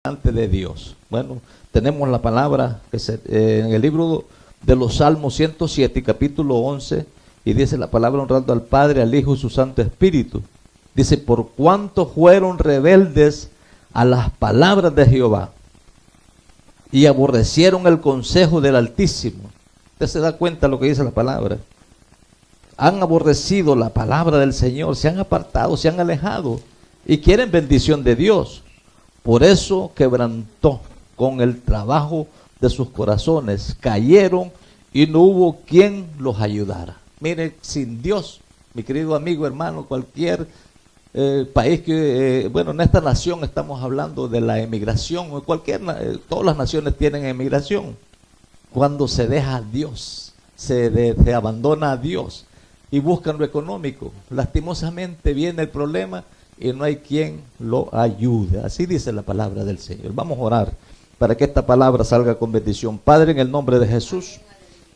delante de Dios. Bueno, tenemos la palabra en el libro de los Salmos 107, capítulo 11, y dice la palabra honrando al Padre, al Hijo y su Santo Espíritu. Dice, por cuanto fueron rebeldes a las palabras de Jehová y aborrecieron el consejo del Altísimo. Usted se da cuenta de lo que dice la palabra. Han aborrecido la palabra del Señor, se han apartado, se han alejado y quieren bendición de Dios. Por eso quebrantó con el trabajo de sus corazones, cayeron y no hubo quien los ayudara. Mire, sin Dios, mi querido amigo, hermano, cualquier país que, bueno, en esta nación estamos hablando de la emigración, todas las naciones tienen emigración. Cuando se deja a Dios, se abandona a Dios y buscan lo económico, lastimosamente viene el problema y no hay quien lo ayude. Así dice la palabra del Señor. Vamos a orar para que esta palabra salga con bendición. Padre, en el nombre de Jesús,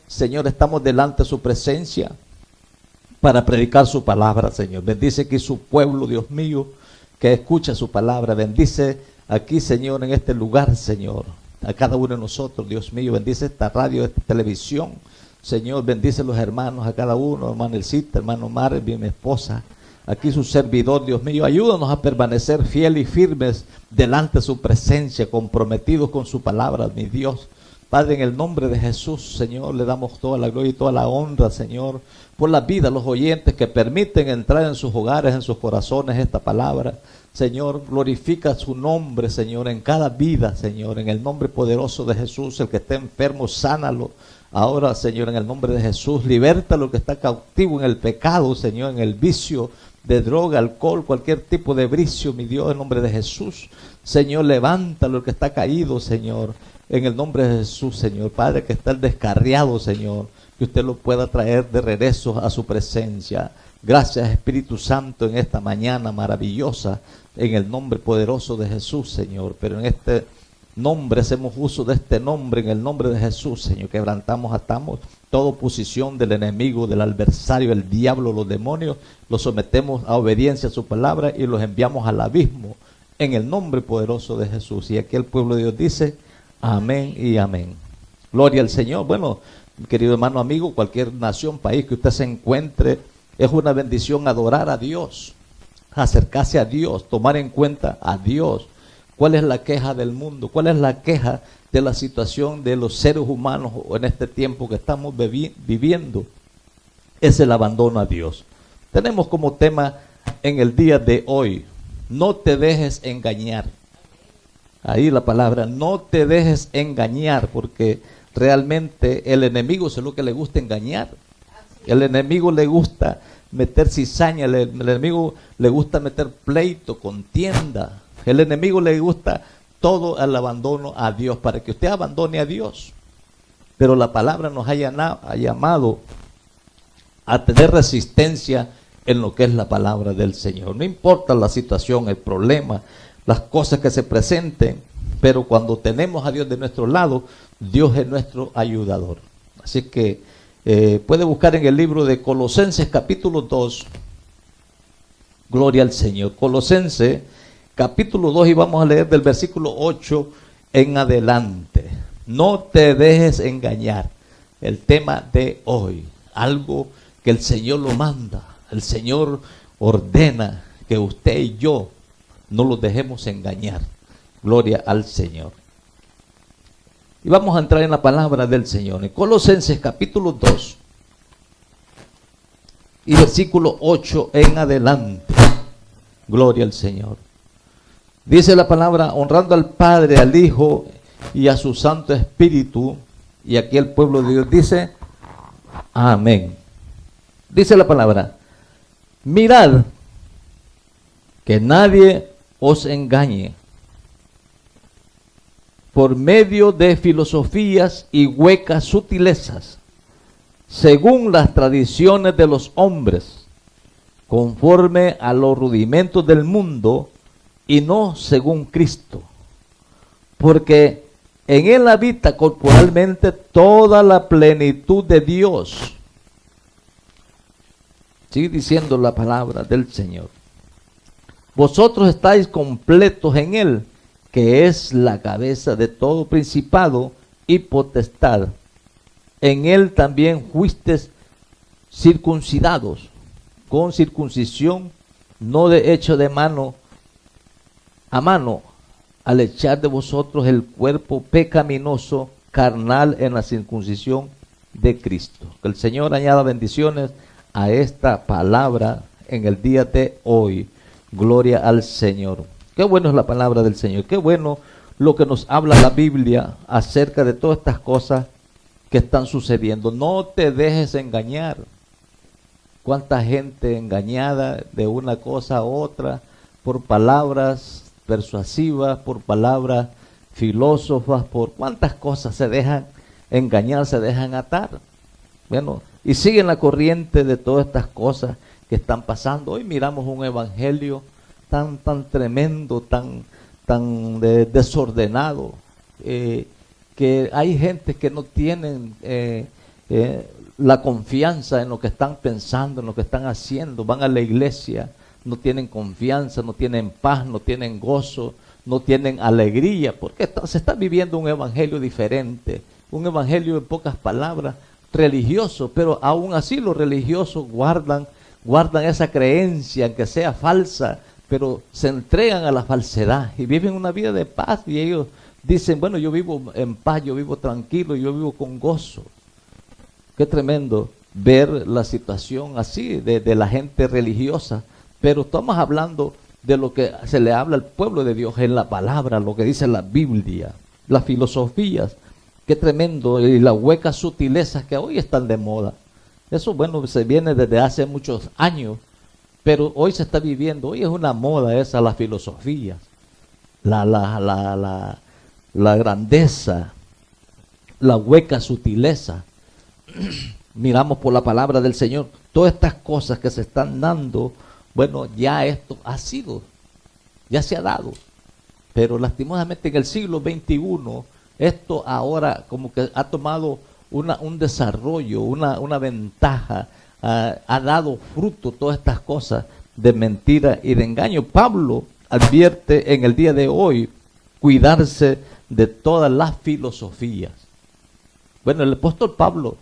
Señor, estamos delante de su presencia para predicar su palabra, Señor. Bendice aquí su pueblo, Dios mío, que escucha su palabra. Bendice aquí, Señor, en este lugar, Señor, a cada uno de nosotros, Dios mío. Bendice esta radio, esta televisión, Señor. Bendice a los hermanos, a cada uno, hermano Elcita, hermano Marvin, mi esposa, aquí su servidor, Dios mío. Ayúdanos a permanecer fieles y firmes delante de su presencia, comprometidos con su palabra, mi Dios. Padre, en el nombre de Jesús, Señor, le damos toda la gloria y toda la honra, Señor, por la vida de los oyentes que permiten entrar en sus hogares, en sus corazones esta palabra. Señor, glorifica su nombre, Señor, en cada vida, Señor, en el nombre poderoso de Jesús. El que esté enfermo, sánalo. Ahora, Señor, en el nombre de Jesús, liberta lo que está cautivo en el pecado, Señor, en el vicio de droga, alcohol, cualquier tipo de vicio, mi Dios, en el nombre de Jesús. Señor, levanta lo que está caído, Señor, en el nombre de Jesús, Señor. Padre, que está el descarriado, Señor, que usted lo pueda traer de regreso a su presencia. Gracias, Espíritu Santo, en esta mañana maravillosa, en el nombre poderoso de Jesús, Señor. Pero en este nombre, hacemos uso de este nombre, en el nombre de Jesús, Señor. Quebrantamos, atamos toda oposición del enemigo, del adversario, el diablo, los demonios. Los sometemos a obediencia a su palabra y los enviamos al abismo, en el nombre poderoso de Jesús. Y aquí el pueblo de Dios dice, amén y amén. Gloria al Señor. Bueno, querido hermano, amigo, cualquier nación, país que usted se encuentre, es una bendición adorar a Dios, acercarse a Dios, tomar en cuenta a Dios. ¿Cuál es la queja del mundo? ¿Cuál es la queja de la situación de los seres humanos en este tiempo que estamos viviendo? Es el abandono a Dios. Tenemos como tema en el día de hoy, no te dejes engañar. Ahí la palabra, no te dejes engañar, porque realmente el enemigo es lo que le gusta engañar. El enemigo le gusta meter cizaña, el enemigo le gusta meter pleito, contienda. El enemigo le gusta todo el abandono a Dios, para que usted abandone a Dios. Pero la palabra nos ha llamado a tener resistencia en lo que es la palabra del Señor. No importa la situación, el problema, las cosas que se presenten, pero cuando tenemos a Dios de nuestro lado, Dios es nuestro ayudador. Así que puede buscar en el libro de Colosenses capítulo 2, gloria al Señor. Colosenses capítulo 2, y vamos a leer del versículo 8 en adelante. No te dejes engañar. El tema de hoy, algo que el Señor lo manda. El Señor ordena que usted y yo no los dejemos engañar. Gloria al Señor. Y vamos a entrar en la palabra del Señor. En Colosenses capítulo 2 y versículo 8 en adelante. Gloria al Señor. Dice la palabra, honrando al Padre, al Hijo y a su Santo Espíritu. Y aquí el pueblo de Dios dice, amén. Dice la palabra, mirad que nadie os engañe por medio de filosofías y huecas sutilezas, según las tradiciones de los hombres, conforme a los rudimentos del mundo, y no según Cristo, porque en él habita corporalmente toda la plenitud de Dios. Sigue diciendo la palabra del Señor. Vosotros estáis completos en él, que es la cabeza de todo principado y potestad. En él también fuisteis circuncidados, con circuncisión, no de hecho de mano a mano, al echar de vosotros el cuerpo pecaminoso, carnal, en la circuncisión de Cristo. Que el Señor añada bendiciones a esta palabra en el día de hoy. Gloria al Señor. Qué bueno es la palabra del Señor. Qué bueno lo que nos habla la Biblia acerca de todas estas cosas que están sucediendo. No te dejes engañar. Cuánta gente engañada de una cosa a otra por palabras persuasivas, por palabras filósofas, por cuántas cosas se dejan engañar, se dejan atar. Bueno, y siguen la corriente de todas estas cosas que están pasando. Hoy miramos un evangelio tan tremendo, tan desordenado, que hay gente que no tienen la confianza en lo que están pensando, en lo que están haciendo. Van a la iglesia, no tienen confianza, no tienen paz, no tienen gozo, no tienen alegría, porque se está viviendo un evangelio diferente, un evangelio, en pocas palabras, religioso, pero aún así los religiosos guardan esa creencia, aunque sea falsa, pero se entregan a la falsedad y viven una vida de paz, y ellos dicen, bueno, yo vivo en paz, yo vivo tranquilo, yo vivo con gozo. Qué tremendo ver la situación así de la gente religiosa, pero estamos hablando de lo que se le habla al pueblo de Dios en la palabra, lo que dice la Biblia, las filosofías. Qué tremendo, y las huecas sutilezas que hoy están de moda. Eso, bueno, se viene desde hace muchos años, pero hoy se está viviendo. Hoy es una moda esa, las filosofías, la grandeza, la hueca sutileza. Miramos por la palabra del Señor todas estas cosas que se están dando. Bueno, ya esto ha sido, ya se ha dado, pero lastimosamente en el siglo XXI esto ahora como que ha tomado un desarrollo, una ventaja, ha dado fruto todas estas cosas de mentira y de engaño. Pablo advierte en el día de hoy cuidarse de todas las filosofías. Bueno, el apóstol Pablo,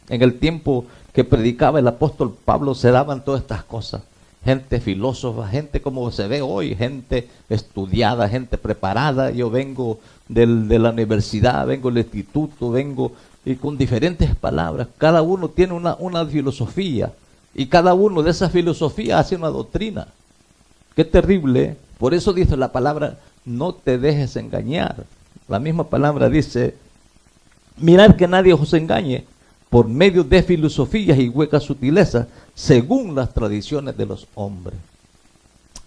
en el tiempo que predicaba el apóstol Pablo, se daban todas estas cosas. Gente filósofa, gente como se ve hoy, gente estudiada, gente preparada. Yo vengo de la universidad, vengo del instituto, vengo y con diferentes palabras. Cada uno tiene una filosofía, y cada uno de esas filosofías hace una doctrina. Qué terrible, ¿eh? Por eso dice la palabra, no te dejes engañar. La misma palabra dice, mirad que nadie os engañe por medio de filosofías y huecas sutilezas, según las tradiciones de los hombres.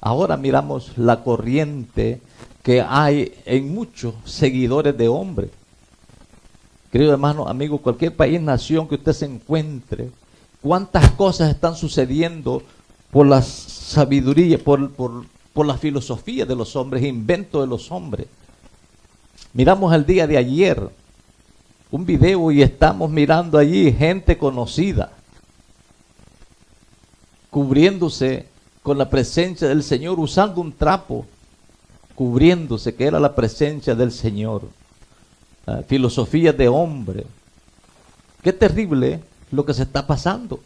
Ahora miramos la corriente que hay en muchos seguidores de hombres. Querido hermano, amigo, cualquier país, nación que usted se encuentre, cuántas cosas están sucediendo por la sabiduría, por la filosofía de los hombres, invento de los hombres. Miramos el día de ayer un video y estamos mirando allí gente conocida cubriéndose con la presencia del Señor, usando un trapo, cubriéndose, que era la presencia del Señor. Filosofía de hombre. Qué terrible lo que se está pasando.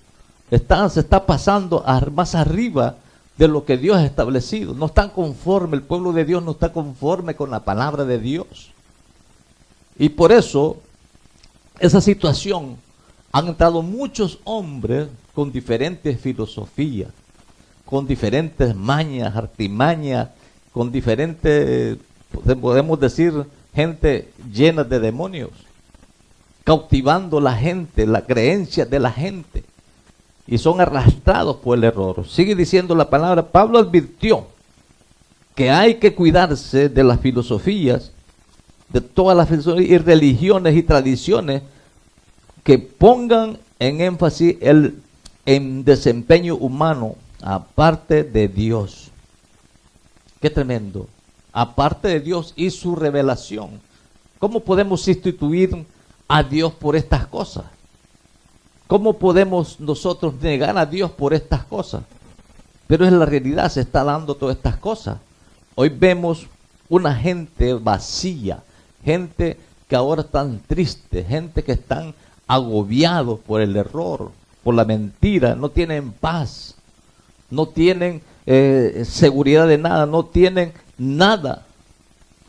Se está pasando más arriba de lo que Dios ha establecido. No están conforme, el pueblo de Dios no está conforme con la palabra de Dios. Y por eso, esa situación, han entrado muchos hombres con diferentes filosofías, con diferentes mañas, artimañas, con diferentes, podemos decir, gente llena de demonios, cautivando la gente, la creencia de la gente, y son arrastrados por el error. Sigue diciendo la palabra, Pablo advirtió que hay que cuidarse de las filosofías, de todas las filosofías y religiones y tradiciones que pongan en énfasis en desempeño humano, aparte de Dios. Qué tremendo. Aparte de Dios y su revelación. ¿Cómo podemos sustituir a Dios por estas cosas? ¿Cómo podemos nosotros negar a Dios por estas cosas? Pero es la realidad, se está dando todas estas cosas. Hoy vemos una gente vacía, gente que ahora están tristes, gente que están agobiados por el error, por la mentira, no tienen paz, no tienen seguridad de nada, no tienen nada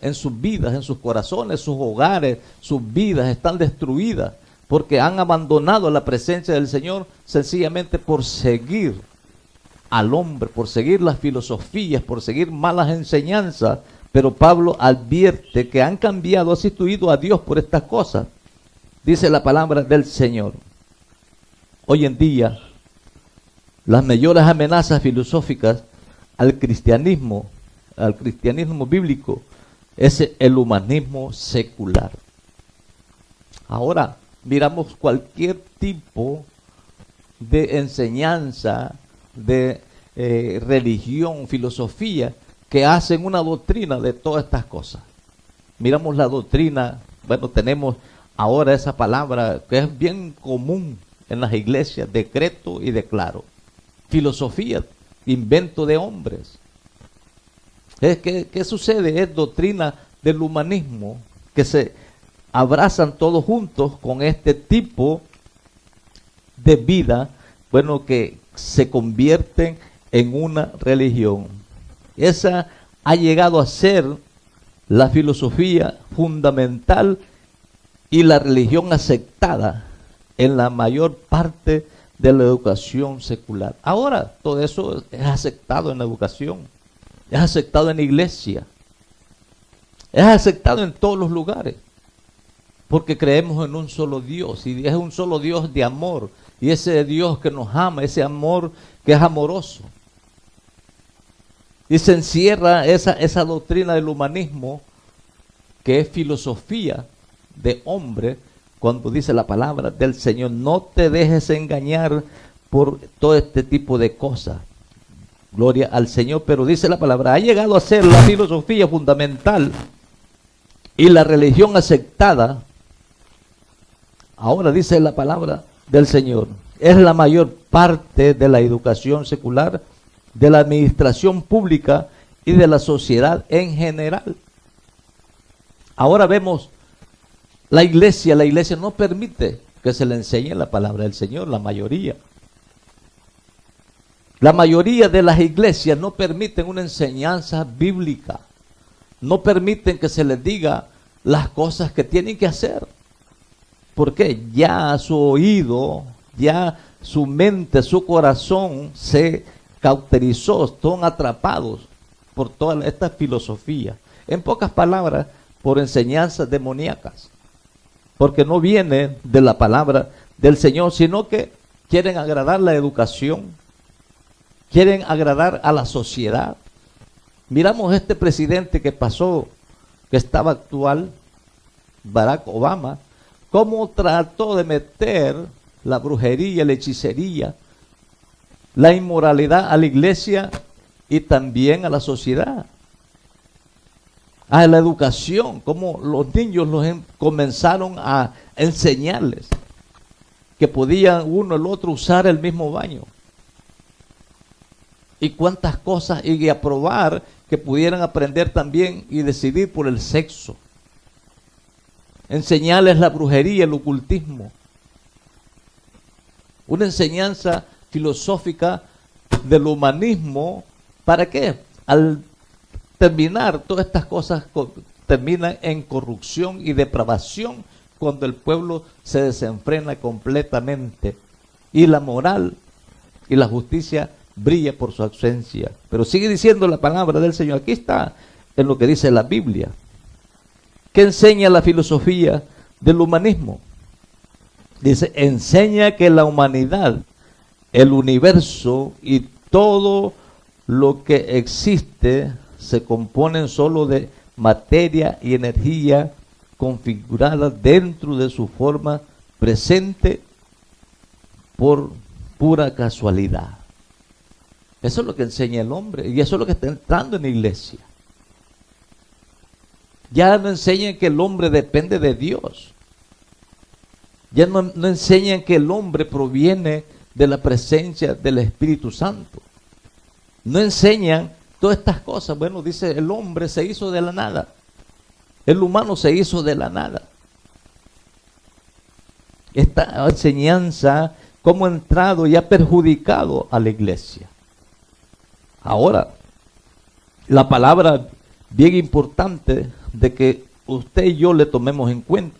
en sus vidas, en sus corazones, sus hogares, sus vidas están destruidas porque han abandonado la presencia del Señor sencillamente por seguir al hombre, por seguir las filosofías, por seguir malas enseñanzas. Pero Pablo advierte que han cambiado, han sustituido a Dios por estas cosas. Dice la palabra del Señor. Hoy en día, las mayores amenazas filosóficas al cristianismo bíblico, es el humanismo secular. Ahora miramos cualquier tipo de enseñanza, de religión, filosofía, que hacen una doctrina de todas estas cosas. Miramos la doctrina, bueno, tenemos ahora esa palabra que es bien común en las iglesias, decreto y declaro. Filosofía, invento de hombres. ¿Qué sucede? Es doctrina del humanismo, que se abrazan todos juntos con este tipo de vida, bueno, que se convierten en una religión. Esa ha llegado a ser la filosofía fundamental y la religión aceptada en la mayor parte de la educación secular. Ahora todo eso es aceptado en la educación, es aceptado en la iglesia, es aceptado en todos los lugares, porque creemos en un solo Dios, y es un solo Dios de amor, y ese Dios que nos ama, ese amor que es amoroso. Y se encierra esa doctrina del humanismo, que es filosofía de hombre, cuando dice la palabra del Señor: no te dejes engañar por todo este tipo de cosas. Gloria al Señor. Pero dice la palabra, ha llegado a ser la filosofía fundamental y la religión aceptada. Ahora dice la palabra del Señor, es la mayor parte de la educación secular, de la administración pública y de la sociedad en general. Ahora vemos la iglesia no permite que se le enseñe la palabra del Señor, la mayoría. La mayoría de las iglesias no permiten una enseñanza bíblica, no permiten que se les diga las cosas que tienen que hacer, porque ya su oído, ya su mente, su corazón se cauterizó, son atrapados por toda esta filosofía. En pocas palabras, por enseñanzas demoníacas, porque no viene de la palabra del Señor, sino que quieren agradar la educación, quieren agradar a la sociedad. Miramos este presidente que pasó, que estaba actual, Barack Obama, cómo trató de meter la brujería, la hechicería, la inmoralidad a la iglesia y también a la sociedad, a la educación, como los niños comenzaron a enseñarles que podían uno el otro usar el mismo baño, y cuántas cosas, y aprobar que pudieran aprender también y decidir por el sexo, enseñarles la brujería, el ocultismo, una enseñanza filosófica del humanismo. ¿Para qué? Al terminar, todas estas cosas terminan en corrupción y depravación cuando el pueblo se desenfrena completamente y la moral y la justicia brilla por su ausencia. Pero sigue diciendo la palabra del Señor. Aquí está en lo que dice la Biblia. ¿Qué enseña la filosofía del humanismo? Dice, enseña que la humanidad, el universo y todo lo que existe se componen solo de materia y energía configurada dentro de su forma presente por pura casualidad. Eso es lo que enseña el hombre, y eso es lo que está entrando en la iglesia. Ya no enseñan que el hombre depende de Dios. Ya no enseñan que el hombre proviene de la presencia del Espíritu Santo. No enseñan todas estas cosas, bueno, dice, el hombre se hizo de la nada. El humano se hizo de la nada. Esta enseñanza, cómo ha entrado y ha perjudicado a la iglesia. Ahora, la palabra bien importante de que usted y yo le tomemos en cuenta,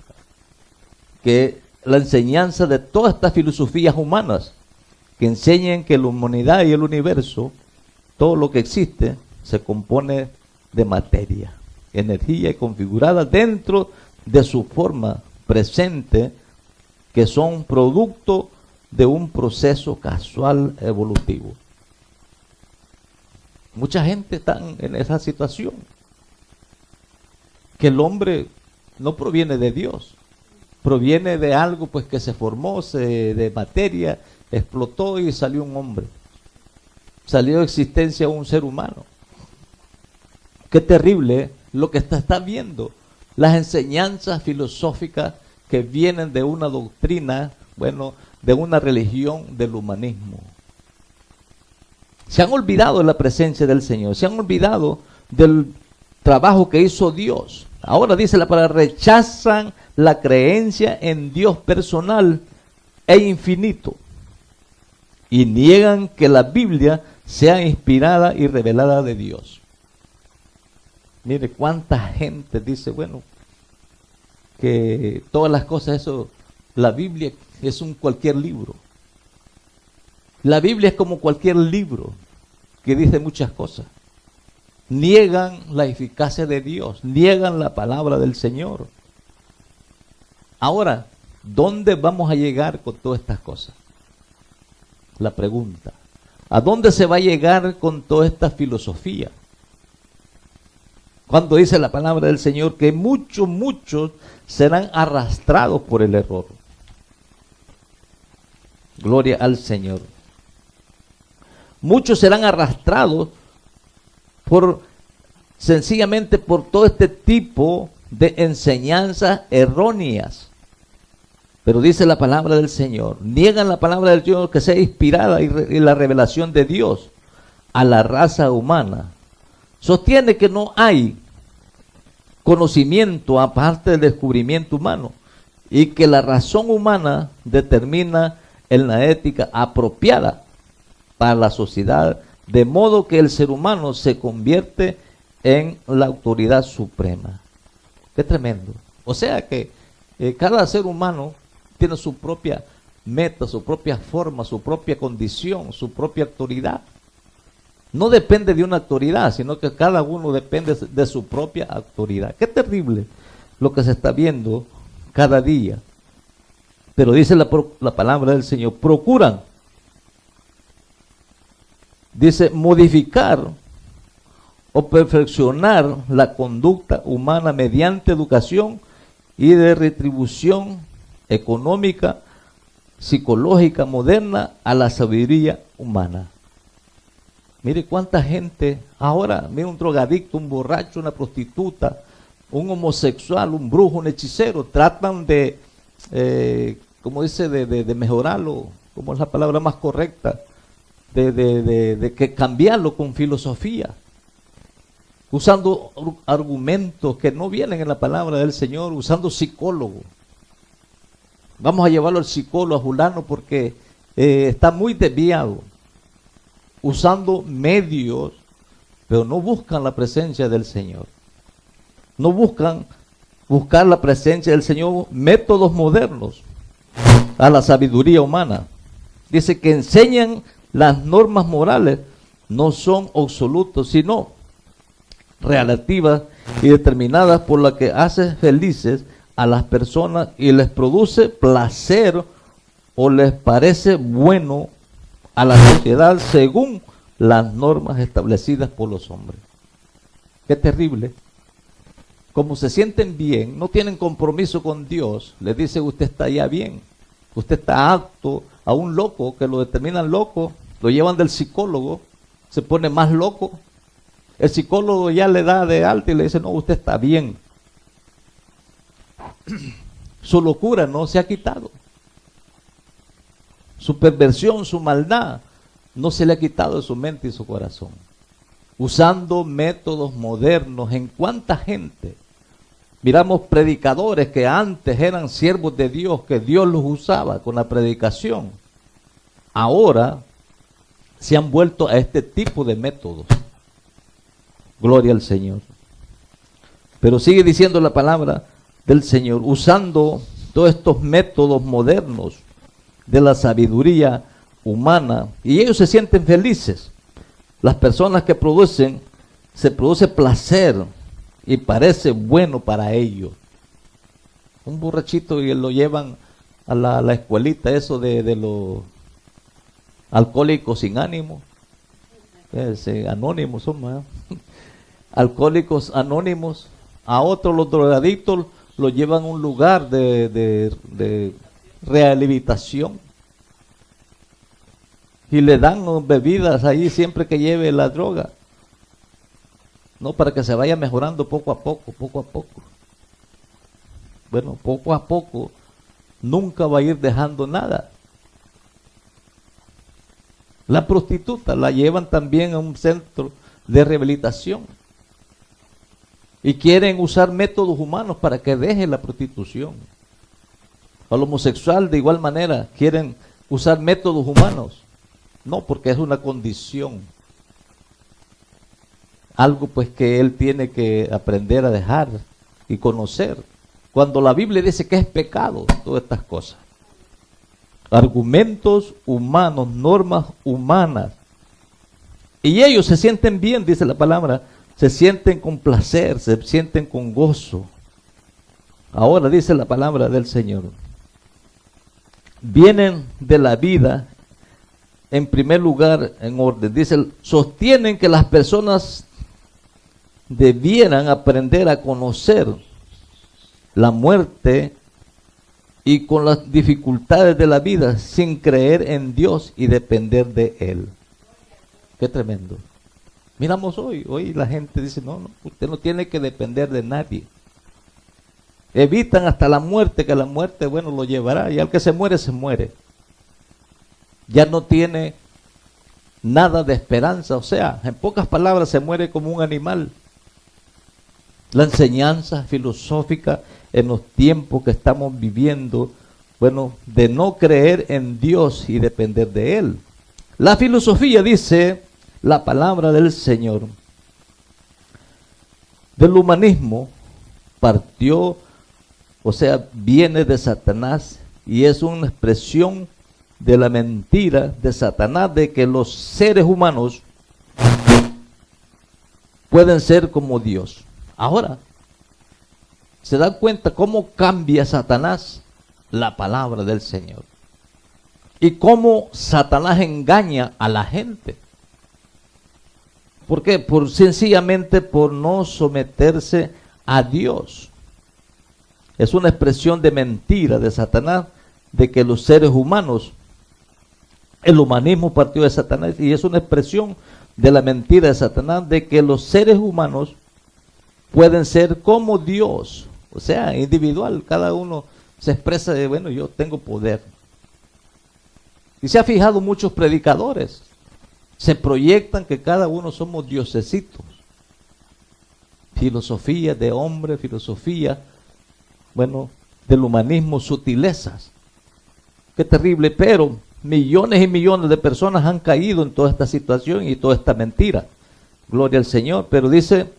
que la enseñanza de todas estas filosofías humanas, que enseñan que la humanidad y el universo, todo lo que existe, se compone de materia, energía y configurada dentro de su forma presente, que son producto de un proceso casual evolutivo. Mucha gente está en esa situación, que el hombre no proviene de Dios, proviene de algo pues que se formó de materia, explotó y salió un hombre, salió de existencia un ser humano. Qué terrible lo que está viendo, las enseñanzas filosóficas que vienen de una doctrina, bueno, de una religión del humanismo. Se han olvidado de la presencia del Señor, se han olvidado del trabajo que hizo Dios. Ahora dice la palabra, rechazan la creencia en Dios personal e infinito y niegan que la Biblia sea inspirada y revelada de Dios. Mire cuánta gente dice, bueno, que todas las cosas, eso, la Biblia es cualquier libro. La Biblia es como cualquier libro que dice muchas cosas. Niegan la eficacia de Dios, niegan la palabra del Señor. Ahora, ¿dónde vamos a llegar con todas estas cosas? La pregunta, ¿a dónde se va a llegar con toda esta filosofía? Cuando dice la palabra del Señor que muchos serán arrastrados por el error. Gloria al Señor. Muchos serán arrastrados sencillamente por todo este tipo de enseñanzas erróneas. Pero dice la palabra del Señor, niegan la palabra del Señor que sea inspirada y la revelación de Dios a la raza humana. Sostiene que no hay conocimiento aparte del descubrimiento humano y que la razón humana determina en la ética apropiada para la sociedad, de modo que el ser humano se convierte en la autoridad suprema. Qué tremendo. O sea que cada ser humano tiene su propia meta, su propia forma, su propia condición, su propia autoridad. No depende de una autoridad, sino que cada uno depende de su propia autoridad. Qué terrible lo que se está viendo cada día. Pero dice la palabra del Señor, procuran, dice, modificar o perfeccionar la conducta humana mediante educación y de retribución económica, psicológica, moderna a la sabiduría humana. Mire cuánta gente ahora, mire un drogadicto, un borracho, una prostituta, un homosexual, un brujo, un hechicero, tratan de, como dice, de mejorarlo, como es la palabra más correcta, de que cambiarlo con filosofía, usando argumentos que no vienen en la palabra del Señor, usando psicólogos. Vamos a llevarlo al psicólogo, a fulano, porque está muy desviado, usando medios, pero no buscan la presencia del Señor. No buscar la presencia del Señor, métodos modernos a la sabiduría humana. Dice que enseñan las normas morales, no son absolutos, sino relativas y determinadas por las que hace felices a las personas y les produce placer o les parece bueno a la sociedad según las normas establecidas por los hombres. Qué terrible. Como se sienten bien, no tienen compromiso con Dios, les dice usted está ya bien, usted está apto a un loco, que lo determinan loco, lo llevan del psicólogo, se pone más loco, el psicólogo ya le da de alta y le dice no, usted está bien. Su locura no se ha quitado. Su perversión, su maldad, no se le ha quitado de su mente y su corazón. usando métodos modernos. ¿En cuánta gente? Miramos predicadores que antes eran siervos de Dios, que Dios los usaba con la predicación. Ahora se han vuelto a este tipo de métodos. Gloria al Señor. Pero sigue diciendo la palabra del Señor, usando todos estos métodos modernos de la sabiduría humana, y ellos se sienten felices. Las personas que se produce placer y parece bueno para ellos. Un borrachito y lo llevan a la escuelita, eso de los alcohólicos sin ánimo. Anónimos son más. Alcohólicos anónimos. A otros, los drogadictos, los llevan a un lugar de rehabilitación. Y le dan bebidas ahí siempre que lleve la droga. No, para que se vaya mejorando poco a poco, poco a poco. Bueno, poco a poco nunca va a ir dejando nada. La prostituta la llevan también a un centro de rehabilitación. Y quieren usar métodos humanos para que deje la prostitución. Al homosexual de igual manera quieren usar métodos humanos. No, porque es una condición. Algo pues que él tiene que aprender a dejar y conocer. Cuando la Biblia dice que es pecado, todas estas cosas. Argumentos humanos, normas humanas. Y ellos se sienten bien, dice la palabra, se sienten con placer, se sienten con gozo. Ahora dice la palabra del Señor. Vienen de la vida, en primer lugar, en orden. Dice, sostienen que las personas debieran aprender a conocer la muerte y con las dificultades de la vida sin creer en Dios y depender de Él. Qué tremendo. Miramos hoy la gente dice, no, usted no tiene que depender de nadie. Evitan hasta la muerte, que la muerte, bueno, lo llevará, y al que se muere, se muere. Ya no tiene nada de esperanza, o sea, en pocas palabras, se muere como un animal. La enseñanza filosófica en los tiempos que estamos viviendo, bueno, de no creer en Dios y depender de Él. La filosofía, dice la palabra del Señor, del humanismo partió, o sea, viene de Satanás y es una expresión de la mentira de Satanás de que los seres humanos pueden ser como Dios. Ahora, ¿se dan cuenta cómo cambia Satanás la palabra del Señor? Y cómo Satanás engaña a la gente. ¿Por qué? Sencillamente por no someterse a Dios. Es una expresión de mentira de Satanás, de que los seres humanos, el humanismo partió de Satanás, y es una expresión de la mentira de Satanás, de que los seres humanos pueden ser como Dios, o sea, individual, cada uno se expresa de, bueno, yo tengo poder. Y se ha fijado muchos predicadores, se proyectan que cada uno somos diosesitos. Filosofía de hombre, filosofía, bueno, del humanismo, sutilezas. Qué terrible, pero millones y millones de personas han caído en toda esta situación y toda esta mentira. Gloria al Señor, pero dice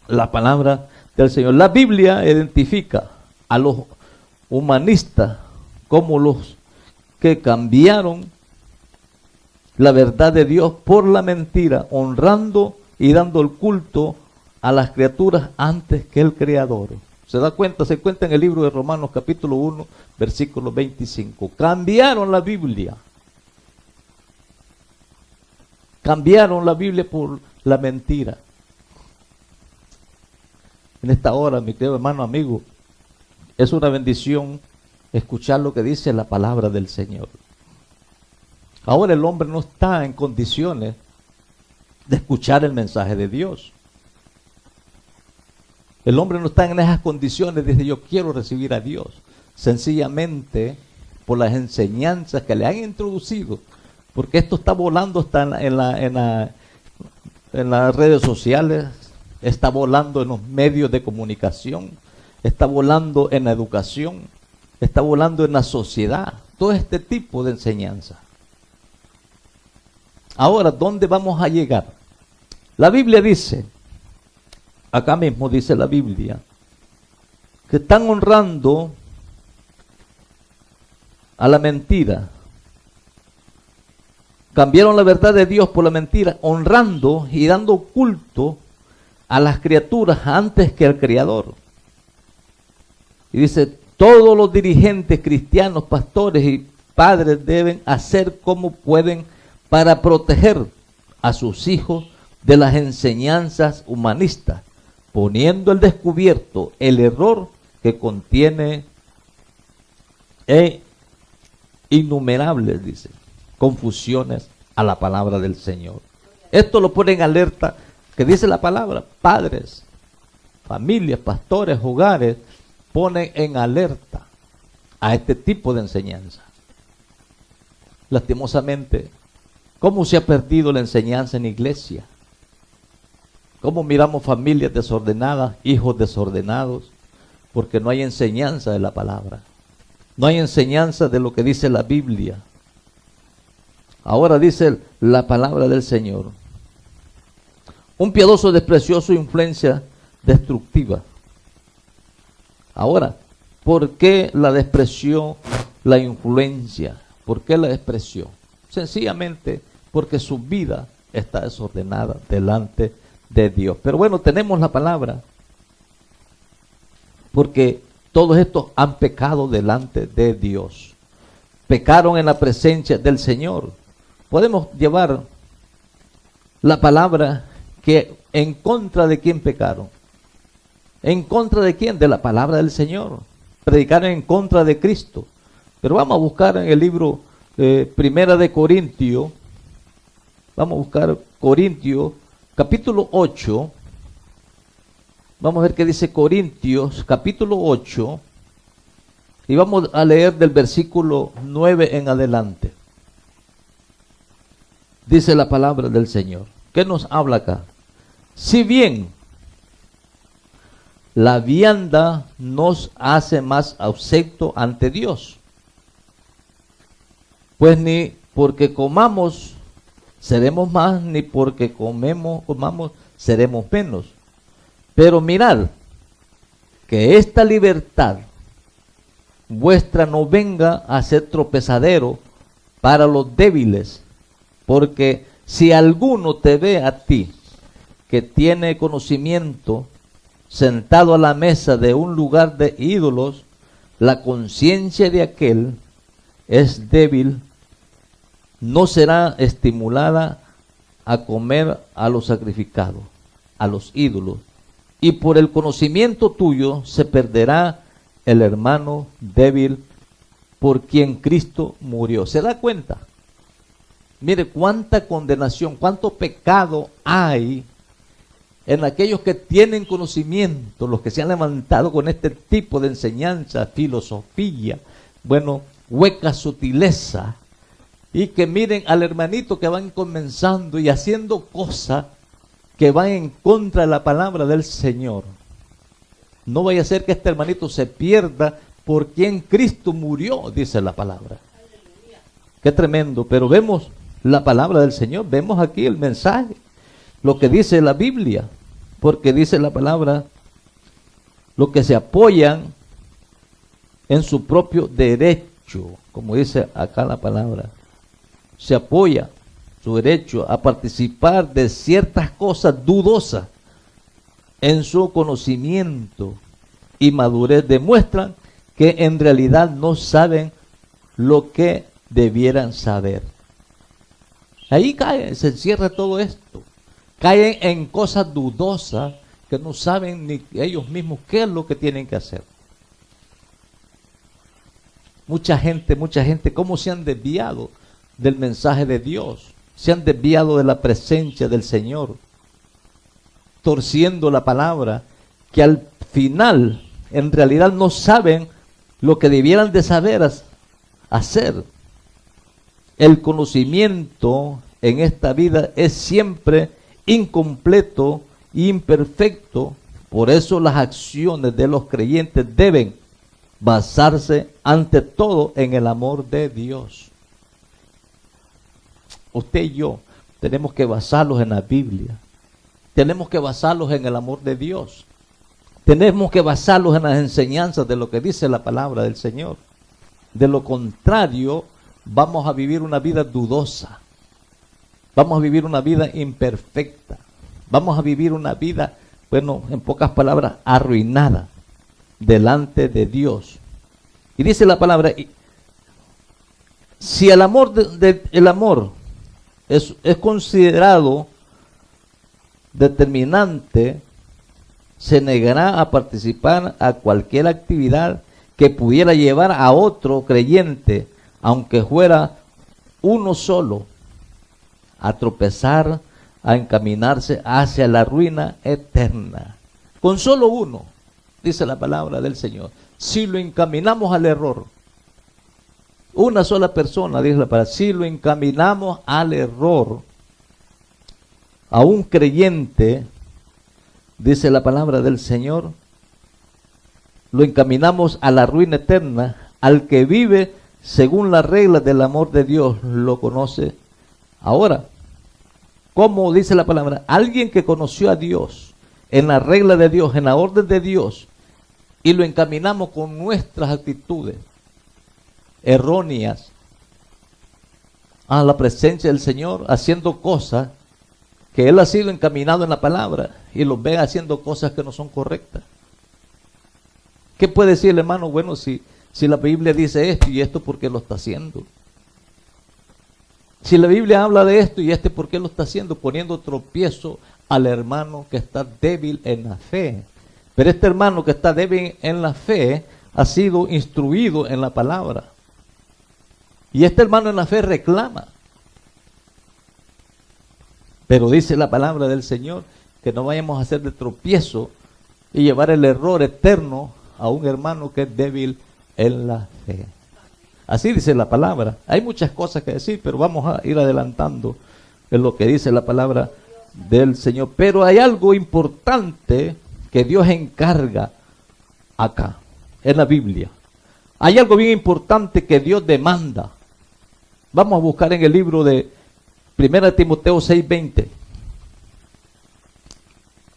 la palabra del Señor. La Biblia identifica a los humanistas como los que cambiaron la verdad de Dios por la mentira, honrando y dando el culto a las criaturas antes que el Creador. ¿Se da cuenta? Se cuenta en el libro de Romanos capítulo 1, versículo 25. Cambiaron la Biblia. Cambiaron la Biblia por la mentira. En esta hora, mi querido hermano, amigo, es una bendición escuchar lo que dice la palabra del Señor. Ahora el hombre no está en condiciones de escuchar el mensaje de Dios. El hombre no está en esas condiciones de decir, yo quiero recibir a Dios. Sencillamente por las enseñanzas que le han introducido, porque esto está volando hasta en las redes sociales, está volando en los medios de comunicación, está volando en la educación, está volando en la sociedad, todo este tipo de enseñanza. Ahora, ¿dónde vamos a llegar? La Biblia dice, acá mismo dice la Biblia, que están honrando a la mentira. Cambiaron la verdad de Dios por la mentira, honrando y dando culto a las criaturas antes que al Creador. Y dice, todos los dirigentes cristianos, pastores y padres deben hacer como pueden para proteger a sus hijos de las enseñanzas humanistas, poniendo al descubierto el error que contiene innumerables, dice, confusiones a la palabra del Señor. Esto lo pone en alerta, que dice la palabra, padres, familias, pastores, hogares, ponen en alerta a este tipo de enseñanza. Lastimosamente, ¿cómo se ha perdido la enseñanza en la iglesia? ¿Cómo miramos familias desordenadas, hijos desordenados? Porque no hay enseñanza de la palabra. No hay enseñanza de lo que dice la Biblia. Ahora dice la palabra del Señor. Un piadoso despreció su influencia destructiva. Ahora, ¿por qué la despreció la influencia? ¿Por qué la despreció? Sencillamente porque su vida está desordenada delante de Dios. Pero bueno, tenemos la palabra, porque todos estos han pecado delante de Dios. Pecaron en la presencia del Señor. Podemos llevar la palabra que en contra de quién pecaron. ¿En contra de quién? De la palabra del Señor. Predicaron en contra de Cristo. Pero vamos a buscar en el libro Primera de Corintios. Vamos a buscar Corintios, capítulo 8. Vamos a ver qué dice Corintios, capítulo 8. Y vamos a leer del versículo 9 en adelante. Dice la palabra del Señor. ¿Qué nos habla acá? Si bien la vianda nos hace más acepto ante Dios, pues ni porque comamos seremos más, ni porque comamos seremos menos. Pero mirad, que esta libertad vuestra no venga a ser tropezadero para los débiles, porque si alguno te ve a ti, que tiene conocimiento, sentado a la mesa de un lugar de ídolos, la conciencia de aquel es débil, no será estimulada a comer a lo sacrificado, a los ídolos, y por el conocimiento tuyo se perderá el hermano débil por quien Cristo murió. ¿Se da cuenta? Mire cuánta condenación, cuánto pecado hay en aquellos que tienen conocimiento, los que se han levantado con este tipo de enseñanza, filosofía, bueno, hueca sutileza, y que miren al hermanito que van comenzando y haciendo cosas que van en contra de la palabra del Señor. No vaya a ser que este hermanito se pierda por quien Cristo murió, dice la palabra. Qué tremendo, pero vemos la palabra del Señor, vemos aquí el mensaje, lo que dice la Biblia, porque dice la palabra, lo que se apoyan en su propio derecho, como dice acá la palabra, se apoya su derecho a participar de ciertas cosas dudosas en su conocimiento y madurez, demuestran que en realidad no saben lo que debieran saber. Ahí cae, se encierra todo esto. Caen en cosas dudosas que no saben ni ellos mismos qué es lo que tienen que hacer. Mucha gente, cómo se han desviado del mensaje de Dios, se han desviado de la presencia del Señor, torciendo la palabra, que al final en realidad no saben lo que debieran de saber hacer. El conocimiento en esta vida es siempre incompleto, imperfecto. Por eso las acciones de los creyentes deben basarse ante todo en el amor de Dios. Usted y yo tenemos que basarlos en la Biblia. Tenemos que basarlos en el amor de Dios. Tenemos que basarlos en las enseñanzas de lo que dice la palabra del Señor. De lo contrario, vamos a vivir una vida dudosa. Vamos a vivir una vida imperfecta. Vamos a vivir una vida, bueno, en pocas palabras, arruinada delante de Dios. Y dice la palabra, si el amor, el amor es considerado determinante, se negará a participar a cualquier actividad que pudiera llevar a otro creyente, aunque fuera uno solo, a tropezar, a encaminarse hacia la ruina eterna. Con solo uno, dice la palabra del Señor, si lo encaminamos al error, una sola persona, dice la palabra, si lo encaminamos al error, a un creyente, dice la palabra del Señor, lo encaminamos a la ruina eterna. Al que vive según las reglas del amor de Dios, lo conoce. Ahora, ¿cómo dice la palabra? Alguien que conoció a Dios, en la regla de Dios, en la orden de Dios, y lo encaminamos con nuestras actitudes erróneas a la presencia del Señor, haciendo cosas que Él ha sido encaminado en la palabra, y los ve haciendo cosas que no son correctas. ¿Qué puede decir el hermano? Bueno, si la Biblia dice esto y esto, ¿por qué lo está haciendo? Si la Biblia habla de esto y ¿por qué lo está haciendo? Poniendo tropiezo al hermano que está débil en la fe. Pero este hermano que está débil en la fe ha sido instruido en la palabra. Y este hermano en la fe reclama. Pero dice la palabra del Señor que no vayamos a hacer de tropiezo y llevar el error eterno a un hermano que es débil en la fe. Así dice la palabra. Hay muchas cosas que decir, pero vamos a ir adelantando en lo que dice la palabra del Señor. Pero hay algo importante que Dios encarga acá, en la Biblia. Hay algo bien importante que Dios demanda. Vamos a buscar en el libro de 1 Timoteo 6:20.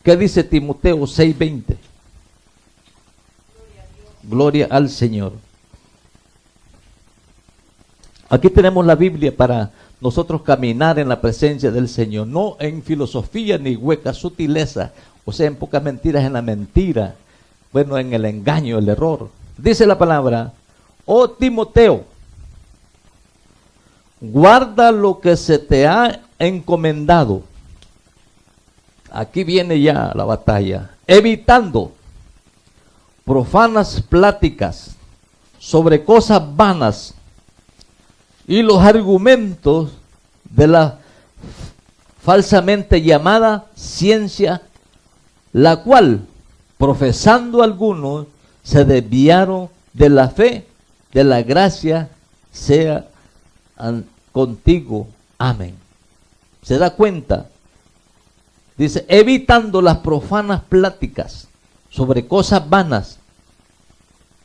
¿Qué dice Timoteo 6:20? Gloria al Señor. Aquí tenemos la Biblia para nosotros caminar en la presencia del Señor, no en filosofía ni huecas sutilezas, o sea, en pocas mentiras, en la mentira, bueno, en el engaño, el error. Dice la palabra, oh Timoteo, guarda lo que se te ha encomendado. Aquí viene ya la batalla, evitando profanas pláticas sobre cosas vanas y los argumentos de la falsamente llamada ciencia, la cual, profesando algunos, se desviaron de la fe, de la gracia sea contigo. Amén. ¿Se da cuenta? Dice, evitando las profanas pláticas sobre cosas vanas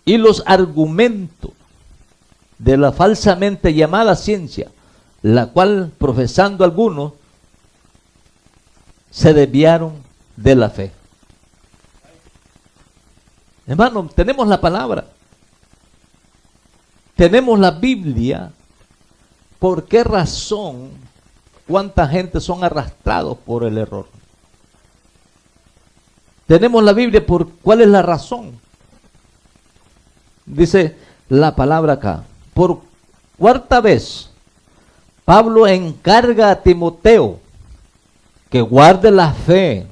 y los argumentos de la falsamente llamada ciencia, la cual, profesando algunos, se desviaron de la fe. Hermano, tenemos la palabra, tenemos la Biblia. ¿Por qué razón cuánta gente son arrastrados por el error? Tenemos la Biblia, ¿cuál es la razón? Dice la palabra acá, por cuarta vez, Pablo encarga a Timoteo que guarde la fe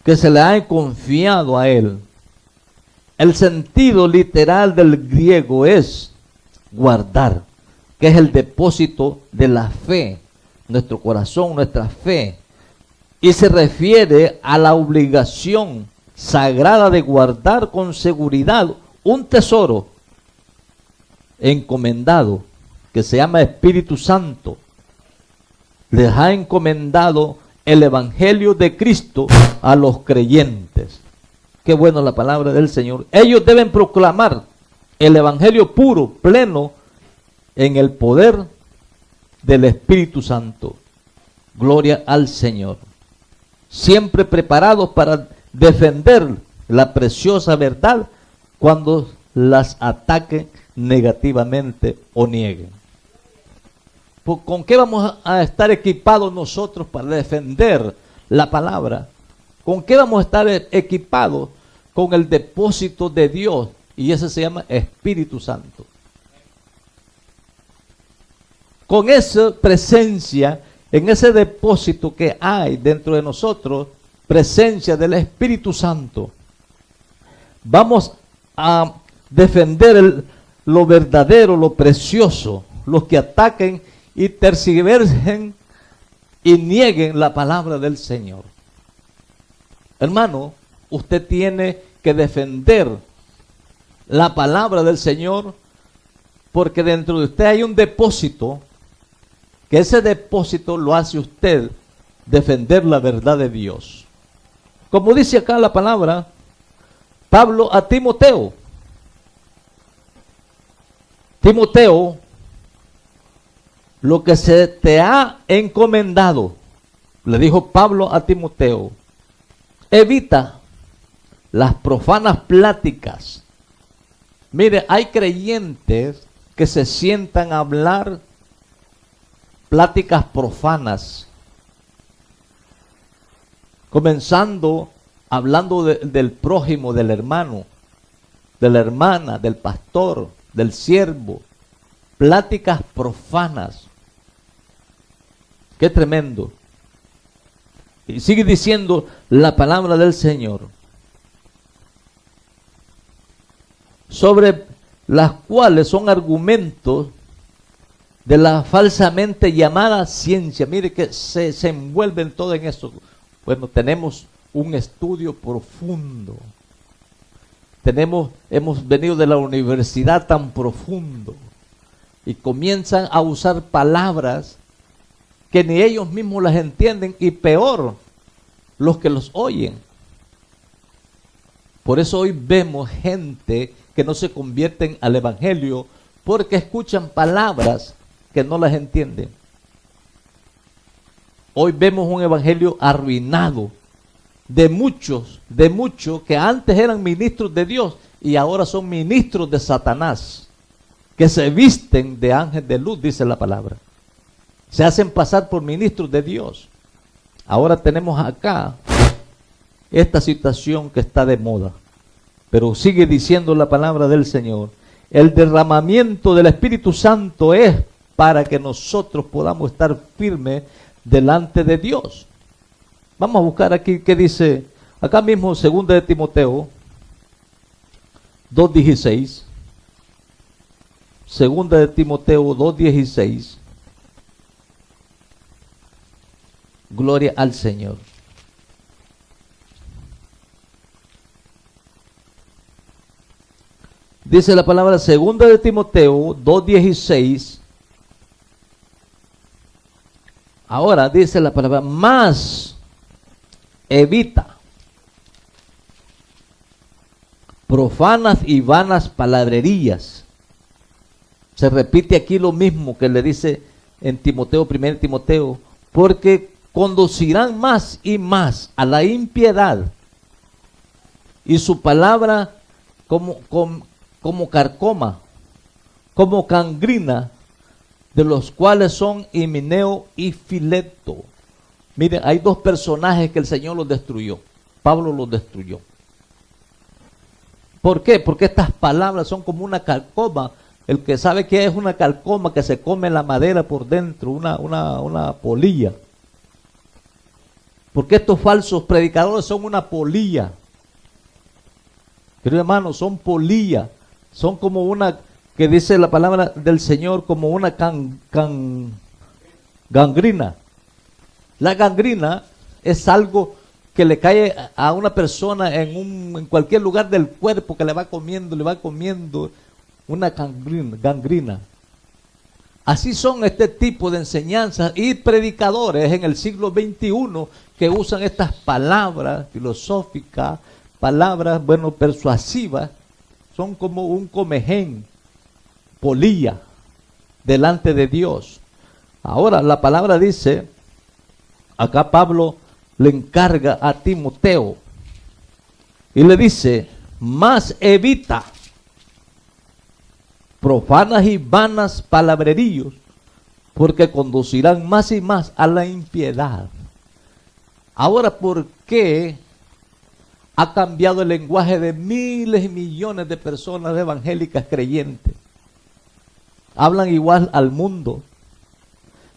que se le ha confiado a él. El sentido literal del griego es guardar, que es el depósito de la fe, nuestro corazón, nuestra fe. Y se refiere a la obligación sagrada de guardar con seguridad un tesoro encomendado, que se llama Espíritu Santo. Les ha encomendado el evangelio de Cristo a los creyentes. Qué bueno la palabra del Señor. Ellos deben proclamar el evangelio puro, pleno, en el poder del Espíritu Santo. Gloria al Señor. Siempre preparados para defender la preciosa verdad cuando las ataquen negativamente o nieguen. ¿Con qué vamos a estar equipados nosotros para defender la palabra? ¿Con qué vamos a estar equipados? Con el depósito de Dios, y ese se llama Espíritu Santo. Con esa presencia, en ese depósito que hay dentro de nosotros, presencia del Espíritu Santo, vamos a defender lo verdadero, lo precioso. Los que ataquen y tergiversen y nieguen la palabra del Señor. Hermano, usted tiene que defender la palabra del Señor, porque dentro de usted hay un depósito, que ese depósito lo hace usted defender la verdad de Dios. Como dice acá la palabra, Pablo a Timoteo. Timoteo, lo que se te ha encomendado, le dijo Pablo a Timoteo, evita las profanas pláticas. Mire, hay creyentes que se sientan a hablar pláticas profanas, comenzando hablando del prójimo, del hermano, de la hermana, del pastor, del siervo, pláticas profanas. Qué tremendo. Y sigue diciendo la palabra del Señor, sobre las cuales son argumentos de la falsamente llamada ciencia. Mire que se envuelven todo en eso. Bueno, tenemos un estudio profundo. Hemos venido de la universidad tan profundo y comienzan a usar palabras que ni ellos mismos las entienden, y peor, los que los oyen. Por eso hoy vemos gente que no se convierten al evangelio porque escuchan palabras que no las entienden. Hoy vemos un evangelio arruinado de muchos que antes eran ministros de Dios y ahora son ministros de Satanás, que se visten de ángel de luz, dice la palabra. Se hacen pasar por ministros de Dios. Ahora tenemos acá esta situación que está de moda. Pero sigue diciendo la palabra del Señor, el derramamiento del Espíritu Santo es para que nosotros podamos estar firmes delante de Dios. Vamos a buscar aquí qué dice, acá mismo 2 de Timoteo 2:16. 2 de Timoteo 2:16. Gloria al Señor. Dice la palabra 2 de Timoteo 2:16. Ahora dice la palabra, más evita profanas y vanas palabrerías. Se repite aquí lo mismo que le dice en Timoteo, 1 Timoteo, porque conducirán más y más a la impiedad, y su palabra como carcoma, como gangrina, de los cuales son Himeneo y Fileto. Miren, hay dos personajes que el Señor los destruyó. Pablo los destruyó. ¿Por qué? Porque estas palabras son como una carcoma. El que sabe qué es una carcoma, que se come la madera por dentro, una polilla. Porque estos falsos predicadores son una polilla. Queridos hermanos, son polilla. Son como una, que dice la palabra del Señor, como una gangrina. La gangrina es algo que le cae a una persona en cualquier lugar del cuerpo, que le va comiendo una gangrina. Así son este tipo de enseñanzas y predicadores en el siglo XXI que usan estas palabras filosóficas, palabras, bueno, persuasivas. Son como un comején, polilla, delante de Dios. Ahora la palabra dice, acá Pablo le encarga a Timoteo y le dice, más evita profanas y vanas palabreríos, porque conducirán más y más a la impiedad. Ahora, ¿por qué ha cambiado el lenguaje de miles y millones de personas evangélicas creyentes? Hablan igual al mundo,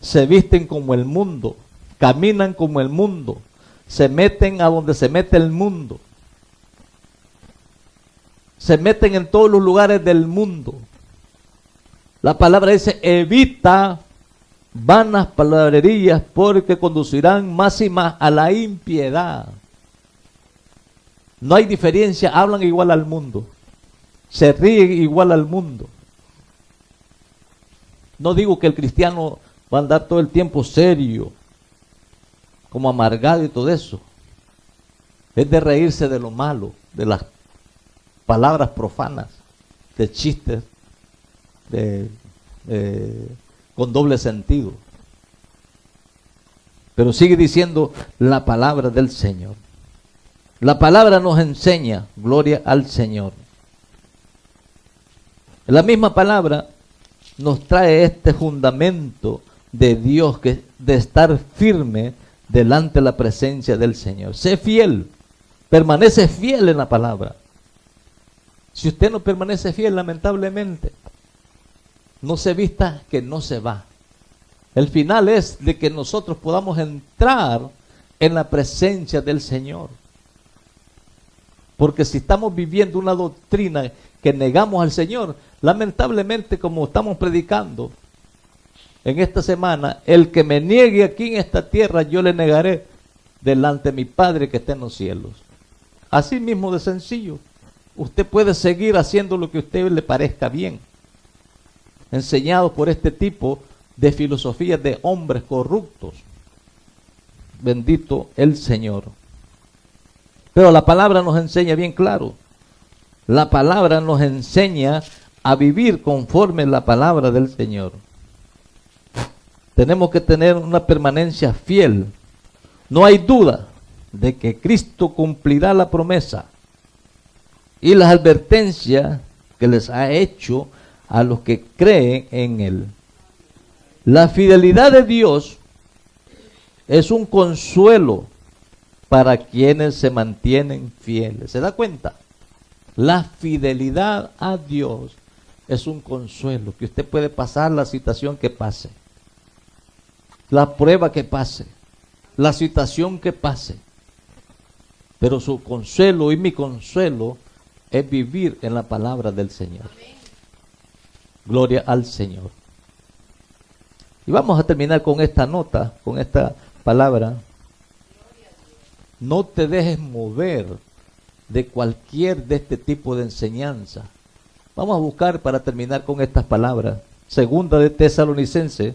se visten como el mundo, caminan como el mundo, se meten a donde se mete el mundo, se meten en todos los lugares del mundo. La palabra dice, evita vanas palabrerías porque conducirán más y más a la impiedad. No hay diferencia, hablan igual al mundo, se ríen igual al mundo. No digo que el cristiano va a andar todo el tiempo serio, como amargado y todo eso. Es de reírse de lo malo, de las palabras profanas, de chistes, con doble sentido. Pero sigue diciendo la palabra del Señor. La palabra nos enseña, gloria al Señor. La misma palabra nos trae este fundamento de Dios, que de estar firme delante de la presencia del Señor. Sé fiel, permanece fiel en la palabra. Si usted no permanece fiel, lamentablemente, no se vista que no se va. El final es de que nosotros podamos entrar en la presencia del Señor. Porque si estamos viviendo una doctrina que negamos al Señor, lamentablemente, como estamos predicando en esta semana, el que me niegue aquí en esta tierra, yo le negaré delante de mi Padre que está en los cielos. Así mismo de sencillo. Usted puede seguir haciendo lo que a usted le parezca bien, enseñado por este tipo de filosofías de hombres corruptos. Bendito el Señor. Pero la palabra nos enseña bien claro. La palabra nos enseña a vivir conforme la palabra del Señor. Tenemos que tener una permanencia fiel. No hay duda de que Cristo cumplirá la promesa y las advertencias que les ha hecho a los que creen en Él. La fidelidad de Dios es un consuelo para quienes se mantienen fieles. ¿Se da cuenta? La fidelidad a Dios es un consuelo, que usted puede pasar la situación que pase, la prueba que pase, la situación que pase, pero su consuelo y mi consuelo es vivir en la palabra del Señor. Gloria al Señor. Y vamos a terminar con esta nota, con esta palabra. No te dejes mover de cualquier de este tipo de enseñanza. Vamos a buscar para terminar con estas palabras. Segunda de Tesalonicenses,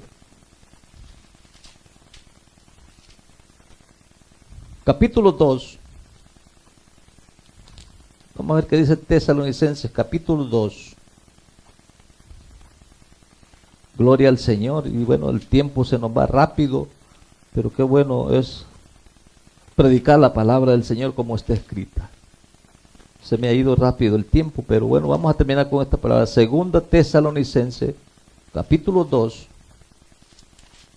capítulo 2. Vamos a ver qué dice Tesalonicenses, capítulo 2. Gloria al Señor. Y bueno, el tiempo se nos va rápido, pero qué bueno es predicar la palabra del Señor como está escrita. Se me ha ido rápido el tiempo, pero bueno, vamos a terminar con esta palabra. Segunda Tesalonicenses, capítulo 2.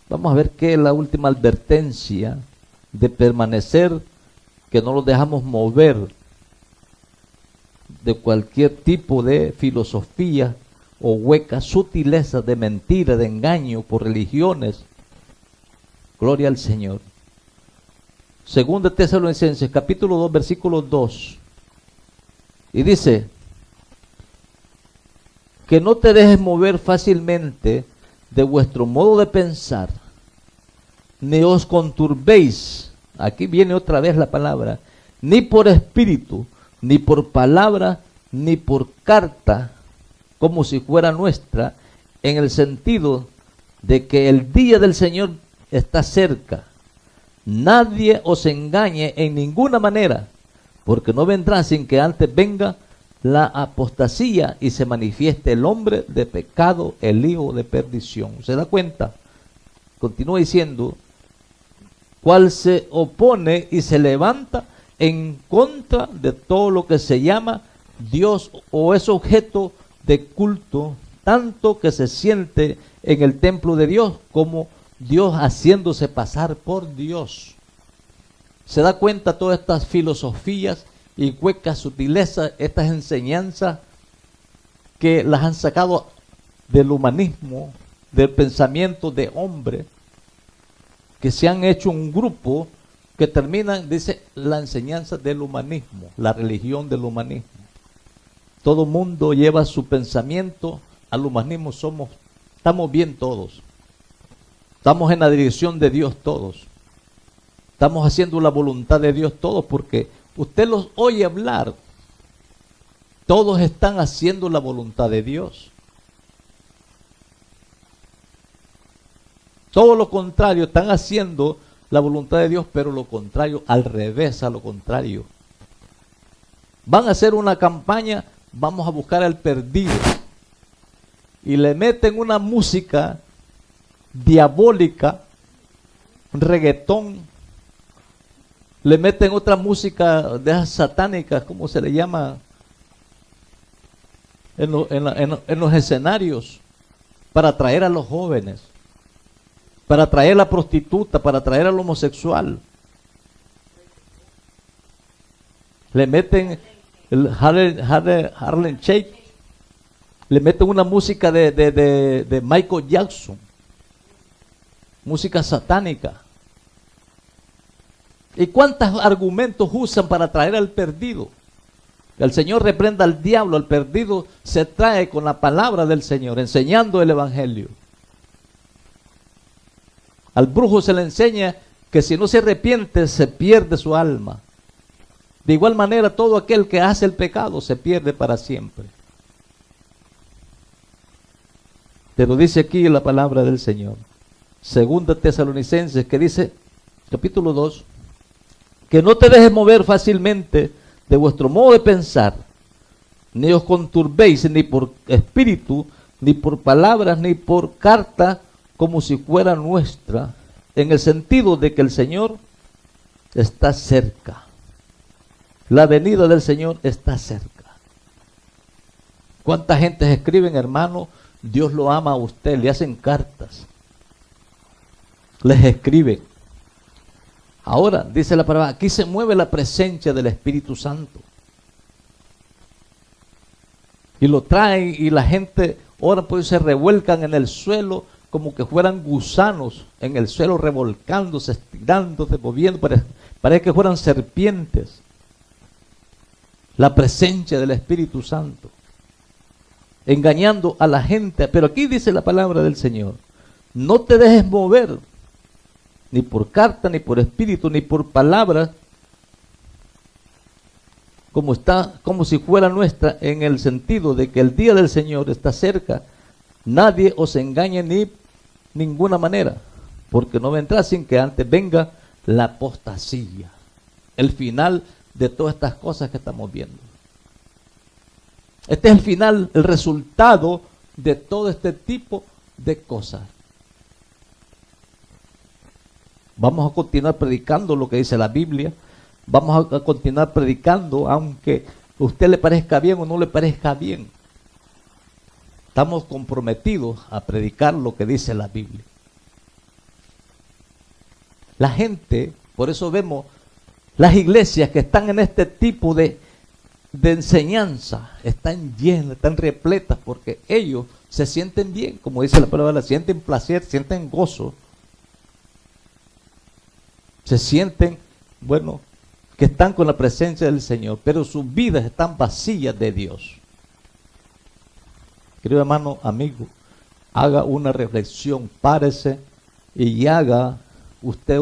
Vamos a ver qué es la última advertencia de permanecer, que no nos dejamos mover de cualquier tipo de filosofía o huecas sutilezas de mentira, de engaño por religiones. Gloria al Señor. Segunda Tesalonicenses, capítulo 2, versículo 2. Y dice, que no te dejes mover fácilmente de vuestro modo de pensar, ni os conturbéis. Aquí viene otra vez la palabra, ni por espíritu, ni por palabra, ni por carta, como si fuera nuestra, en el sentido de que el día del Señor está cerca. Nadie os engañe en ninguna manera, porque no vendrá sin que antes venga la apostasía y se manifieste el hombre de pecado, el hijo de perdición. ¿Se da cuenta? Continúa diciendo, cual se opone y se levanta en contra de todo lo que se llama Dios o es objeto de culto, tanto que se siente en el templo de Dios como Dios haciéndose pasar por Dios. ¿Se da cuenta todas estas filosofías y huecas sutilezas, estas enseñanzas que las han sacado del humanismo, del pensamiento de hombre, que se han hecho un grupo que terminan, dice, la enseñanza del humanismo, la religión del humanismo? Todo mundo lleva su pensamiento al humanismo, estamos bien todos, estamos en la dirección de Dios todos, estamos haciendo la voluntad de Dios todos, porque usted los oye hablar, todos están haciendo la voluntad de Dios. Todo lo contrario, están haciendo la voluntad de Dios, pero lo contrario, al revés, a lo contrario. Van a hacer una campaña, vamos a buscar al perdido. Y le meten una música diabólica, un reggaetón. Le meten otra música de esas satánicas, ¿cómo se le llama? En los escenarios, para atraer a los jóvenes, para atraer a la prostituta, para atraer al homosexual. Le meten el Harlem Shake, le meten una música de Michael Jackson, música satánica. ¿Y cuántos argumentos usan para traer al perdido? El Señor reprenda al diablo, al perdido se trae con la palabra del Señor, enseñando el evangelio. Al brujo se le enseña que si no se arrepiente se pierde su alma. De igual manera todo aquel que hace el pecado se pierde para siempre. Pero dice aquí la palabra del Señor, Segunda Tesalonicenses, que dice, capítulo 2, que no te dejes mover fácilmente de vuestro modo de pensar, ni os conturbéis ni por espíritu, ni por palabras, ni por carta, como si fuera nuestra, en el sentido de que el Señor está cerca. La venida del Señor está cerca. ¿Cuánta gente escriben, hermano? Dios lo ama a usted, le hacen cartas, les escriben. Ahora, dice la palabra, aquí se mueve la presencia del Espíritu Santo. Y lo traen y la gente, ahora pues se revuelcan en el suelo como que fueran gusanos en el suelo, revolcándose, estirándose, moviendo, parece que fueran serpientes. La presencia del Espíritu Santo, engañando a la gente. Pero aquí dice la palabra del Señor, no te dejes mover, ni por carta, ni por espíritu, ni por palabra, como si fuera nuestra, en el sentido de que el día del Señor está cerca. Nadie os engañe ni ninguna manera, porque no vendrá sin que antes venga la apostasía, el final de todas estas cosas que estamos viendo. Este es el final, el resultado de todo este tipo de cosas. Vamos a continuar predicando lo que dice la Biblia. Vamos a continuar predicando, aunque a usted le parezca bien o no le parezca bien. Estamos comprometidos a predicar lo que dice la Biblia. La gente, por eso vemos las iglesias que están en este tipo de enseñanza, están llenas, están repletas, porque ellos se sienten bien, como dice la palabra, sienten placer, sienten gozo. Se sienten, bueno, que están con la presencia del Señor, pero sus vidas están vacías de Dios. Querido hermano, amigo, haga una reflexión, párese y haga usted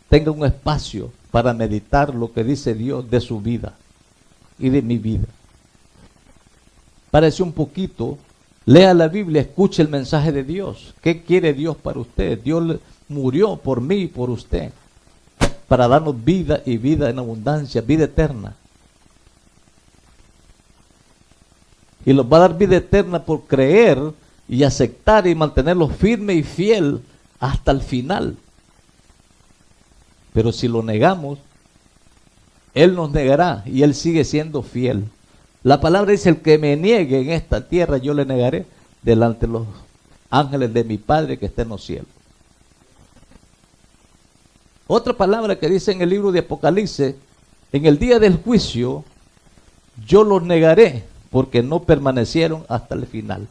tenga un espacio para meditar lo que dice Dios de su vida y de mi vida. Párese un poquito Lea la Biblia, escuche el mensaje de Dios. ¿Qué quiere Dios para usted? Dios murió por mí y por usted, para darnos vida y vida en abundancia, vida eterna. Y nos va a dar vida eterna por creer y aceptar y mantenerlo firme y fiel hasta el final. Pero si lo negamos, Él nos negará y Él sigue siendo fiel. La palabra dice: el que me niegue en esta tierra, yo le negaré delante de los ángeles de mi Padre que está en los cielos. Otra palabra que dice en el libro de Apocalipsis: en el día del juicio, yo los negaré, porque no permanecieron hasta el final.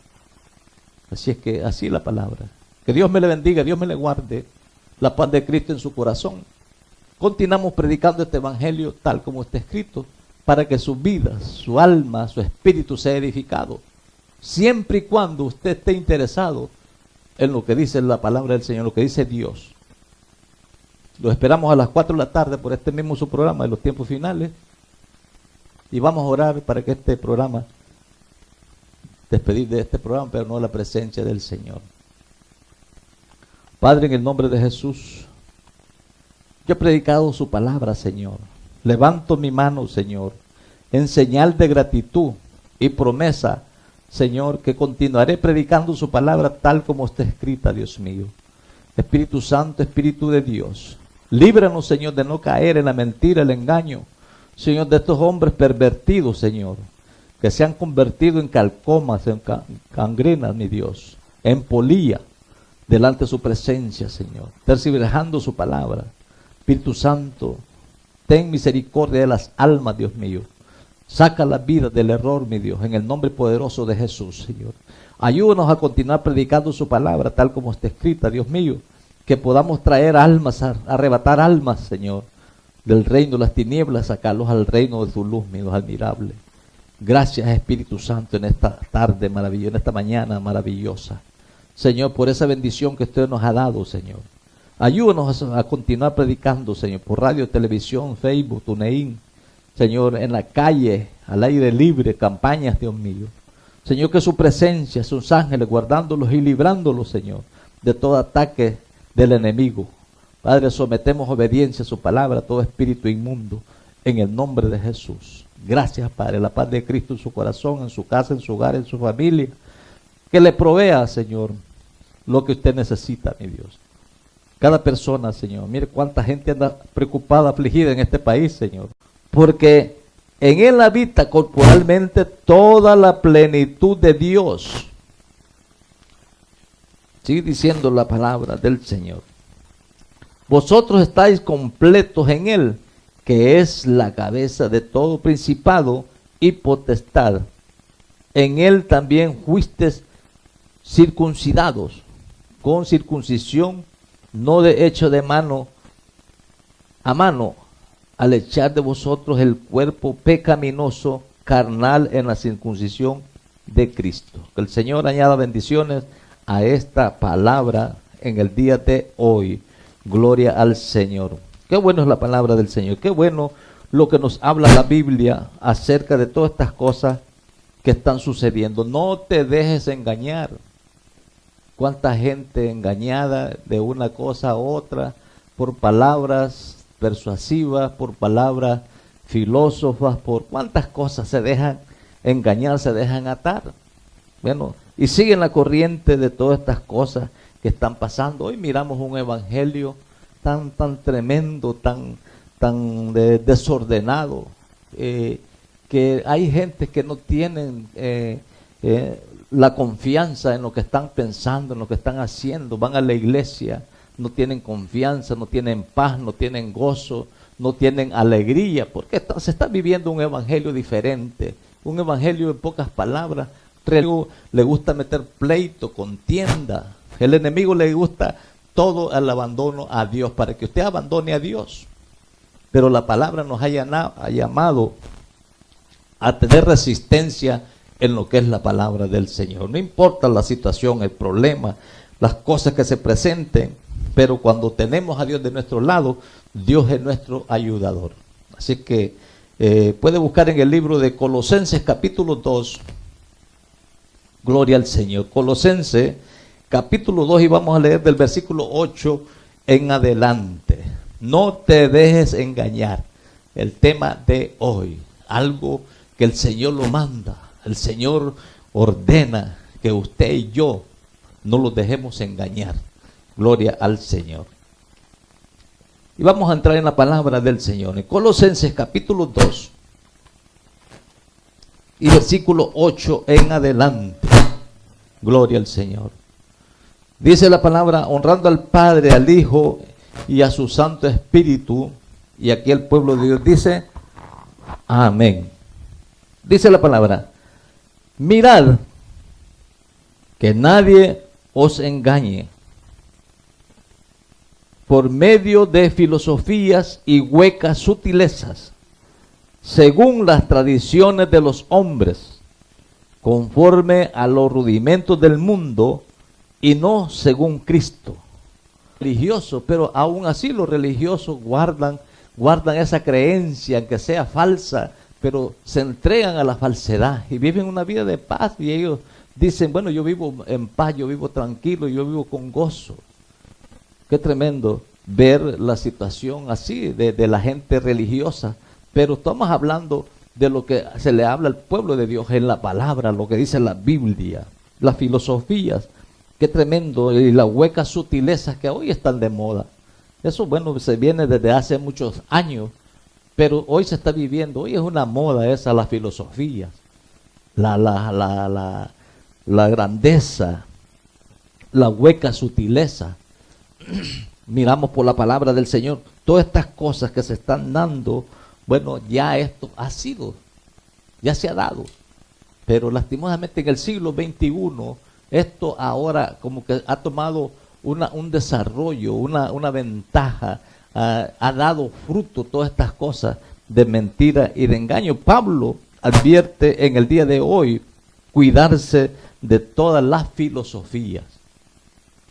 Así es que, así es la palabra. Que Dios me le bendiga, Dios me le guarde la paz de Cristo en su corazón. Continuamos predicando este evangelio tal como está escrito, para que su vida, su alma, su espíritu sea edificado. Siempre y cuando usted esté interesado en lo que dice la palabra del Señor, lo que dice Dios. Lo esperamos a las 4 de la tarde por este mismo su programa de los tiempos finales. Y vamos a orar para que este programa, despedir de este programa, pero no la presencia del Señor. Padre, en el nombre de Jesús, yo he predicado su palabra, Señor. Levanto mi mano, Señor, en señal de gratitud y promesa, Señor, que continuaré predicando su palabra tal como está escrita, Dios mío. Espíritu Santo, Espíritu de Dios, líbranos, Señor, de no caer en la mentira, el engaño, Señor, de estos hombres pervertidos, Señor, que se han convertido en calcomas, en cangrenas, mi Dios, en polilla, delante de su presencia, Señor, tergiversando su palabra. Espíritu Santo, ten misericordia de las almas, Dios mío. Saca la vida del error, mi Dios, en el nombre poderoso de Jesús, Señor. Ayúdanos a continuar predicando su palabra tal como está escrita, Dios mío. Que podamos traer almas, arrebatar almas, Señor, del reino de las tinieblas, sacarlos al reino de tu luz, mi Dios admirable. Gracias, Espíritu Santo, en esta tarde maravillosa, en esta mañana maravillosa. Señor, por esa bendición que usted nos ha dado, Señor. Ayúdanos a continuar predicando, Señor, por radio, televisión, Facebook, TuneIn, Señor, en la calle, al aire libre, campañas, Dios mío. Señor, que su presencia, sus ángeles, guardándolos y librándolos, Señor, de todo ataque del enemigo. Padre, sometemos obediencia a su palabra, a todo espíritu inmundo, en el nombre de Jesús. Gracias, Padre, la paz de Cristo en su corazón, en su casa, en su hogar, en su familia. Que le provea, Señor, lo que usted necesita, mi Dios. Cada persona, Señor, mire cuánta gente anda preocupada, afligida en este país, Señor. Porque en Él habita corporalmente toda la plenitud de Dios. Sigue diciendo la palabra del Señor. Vosotros estáis completos en Él, que es la cabeza de todo principado y potestad. En Él también fuisteis circuncidados, con circuncisión no de hecho de mano a mano, al echar de vosotros el cuerpo pecaminoso carnal en la circuncisión de Cristo. Que el Señor añada bendiciones a esta palabra en el día de hoy. Gloria al Señor. Qué bueno es la palabra del Señor. Qué bueno lo que nos habla la Biblia acerca de todas estas cosas que están sucediendo. No te dejes engañar. Cuánta gente engañada de una cosa a otra por palabras persuasivas, por palabras filósofas, por cuántas cosas se dejan engañar, se dejan atar. Bueno, y siguen la corriente de todas estas cosas que están pasando. Hoy miramos un evangelio tan tremendo, tan desordenado, que hay gente que no tienen la confianza en lo que están pensando, en lo que están haciendo. Van a la iglesia, no tienen confianza, no tienen paz, no tienen gozo, no tienen alegría, porque se está viviendo un evangelio diferente, un evangelio en pocas palabras. Le gusta meter pleito, contienda. El enemigo le gusta todo el abandono a Dios, para que usted abandone a Dios. Pero la palabra nos ha llamado a tener resistencia en lo que es la palabra del Señor. No importa la situación, el problema, las cosas que se presenten, pero cuando tenemos a Dios de nuestro lado, Dios es nuestro ayudador. Así que puede buscar en el libro de Colosenses capítulo 2, Gloria al Señor. Colosenses capítulo 2 y vamos a leer del versículo 8 en adelante. No te dejes engañar. El tema de hoy, algo que el Señor lo manda. El Señor ordena que usted y yo no los dejemos engañar. Gloria al Señor. Y vamos a entrar en la palabra del Señor. En Colosenses capítulo 2 y versículo 8 en adelante. Gloria al Señor. Dice la palabra, honrando al Padre, al Hijo y a su Santo Espíritu. Y aquí el pueblo de Dios dice, amén. Dice la palabra, mirad que nadie os engañe por medio de filosofías y huecas sutilezas, según las tradiciones de los hombres, conforme a los rudimentos del mundo y no según Cristo. Religioso, pero aún así los religiosos guardan esa creencia, aunque sea falsa, pero se entregan a la falsedad y viven una vida de paz. Y ellos dicen, bueno, yo vivo en paz, yo vivo tranquilo, yo vivo con gozo. Qué tremendo ver la situación así de la gente religiosa. Pero estamos hablando de lo que se le habla al pueblo de Dios en la palabra, lo que dice la Biblia, las filosofías. Qué tremendo, y las huecas sutilezas que hoy están de moda. Eso, bueno, se viene desde hace muchos años, pero hoy se está viviendo, hoy es una moda esa, las filosofías, la grandeza, la hueca sutileza. Miramos por la palabra del Señor, todas estas cosas que se están dando, bueno, ya esto ha sido, ya se ha dado, pero lastimosamente en el siglo XXI, esto ahora como que ha tomado un desarrollo, una ventaja, ha dado fruto todas estas cosas de mentira y de engaño. Pablo advierte en el día de hoy cuidarse de todas las filosofías.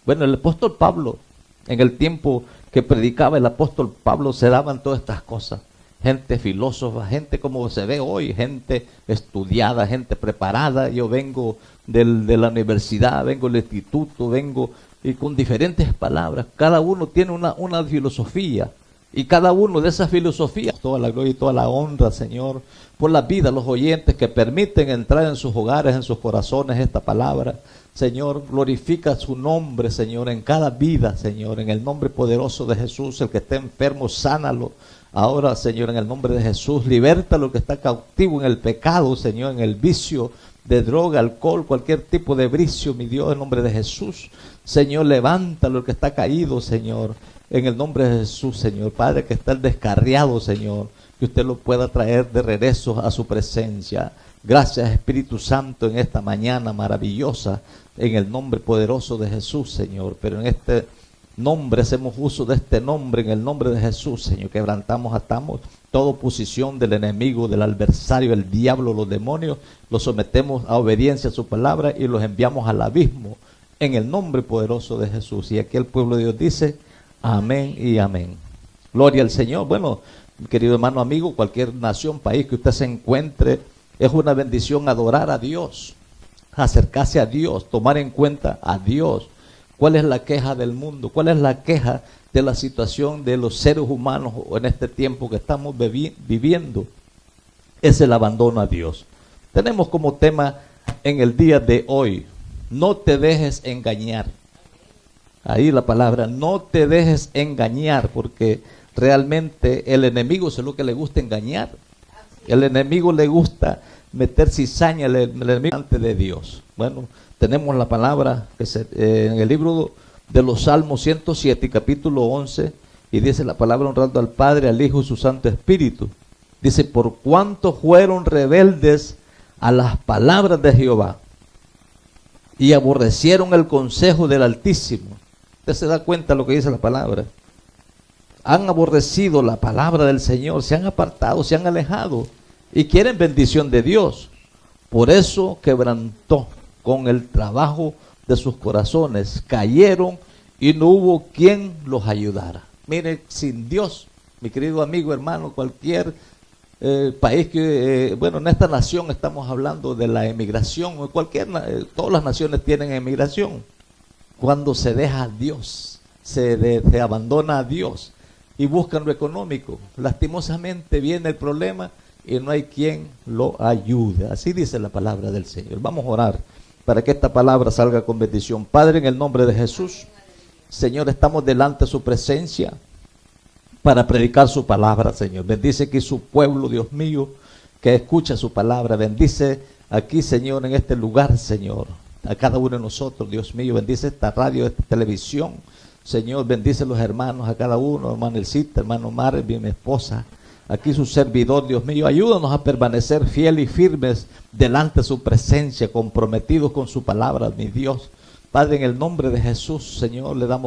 Bueno, el apóstol Pablo, en el tiempo que predicaba el apóstol Pablo, se daban todas estas cosas. Gente filósofa, gente como se ve hoy, gente estudiada, gente preparada. Yo vengo de la universidad, vengo del instituto, vengo y con diferentes palabras. Cada uno tiene una filosofía. Y cada uno de esas filosofías, toda la gloria y toda la honra, Señor, por la vida, los oyentes que permiten entrar en sus hogares, en sus corazones esta palabra. Señor, glorifica su nombre, Señor, en cada vida, Señor, en el nombre poderoso de Jesús. El que esté enfermo, sánalo. Ahora, Señor, en el nombre de Jesús, liberta lo que está cautivo en el pecado, Señor, en el vicio de droga, alcohol, cualquier tipo de vicio, mi Dios, en el nombre de Jesús. Señor, levanta lo que está caído, Señor, en el nombre de Jesús, Señor. Padre, que está el descarriado, Señor, que usted lo pueda traer de regreso a su presencia. Gracias, Espíritu Santo, en esta mañana maravillosa, en el nombre poderoso de Jesús, Señor. Pero en este nombre, hacemos uso de este nombre, en el nombre de Jesús, Señor. Quebrantamos, atamos toda oposición del enemigo, del adversario, el diablo, los demonios. Los sometemos a obediencia a su palabra y los enviamos al abismo, en el nombre poderoso de Jesús. Y aquí el pueblo de Dios dice, amén y amén. Gloria al Señor. Bueno, mi querido hermano, amigo, cualquier nación, país que usted se encuentre, es una bendición adorar a Dios, acercarse a Dios, tomar en cuenta a Dios. ¿Cuál es la queja del mundo? ¿Cuál es la queja de la situación de los seres humanos en este tiempo que estamos viviendo? Es el abandono a Dios. Tenemos como tema en el día de hoy, no te dejes engañar. Ahí la palabra, no te dejes engañar, porque realmente el enemigo es lo que le gusta engañar. El enemigo le gusta meter cizaña, el enemigo delante de Dios. Bueno, tenemos la palabra que en el libro de los Salmos 107, capítulo 11, y dice la palabra honrando al Padre, al Hijo y su Santo Espíritu. Dice, por cuanto fueron rebeldes a las palabras de Jehová y aborrecieron el consejo del Altísimo. Usted se da cuenta de lo que dice la palabra. Han aborrecido la palabra del Señor, se han apartado, se han alejado y quieren bendición de Dios. Por eso quebrantó con el trabajo de sus corazones, cayeron y no hubo quien los ayudara. Mire, sin Dios, mi querido amigo, hermano, cualquier país que, bueno, en esta nación estamos hablando de la emigración, todas las naciones tienen emigración. Cuando se deja a Dios, se abandona a Dios y buscan lo económico, lastimosamente viene el problema y no hay quien lo ayude. Así dice la palabra del Señor. Vamos a orar para que esta palabra salga con bendición. Padre, en el nombre de Jesús, Señor, estamos delante de su presencia para predicar su palabra, Señor. Bendice aquí su pueblo, Dios mío, que escucha su palabra. Bendice aquí, Señor, en este lugar, Señor, a cada uno de nosotros, Dios mío. Bendice esta radio, esta televisión, Señor. Bendice los hermanos, a cada uno, hermano Elcita, hermano Marvin, mi esposa, aquí su servidor, Dios mío. Ayúdanos a permanecer fieles y firmes delante de su presencia, comprometidos con su palabra, mi Dios. Padre, en el nombre de Jesús, Señor, le damos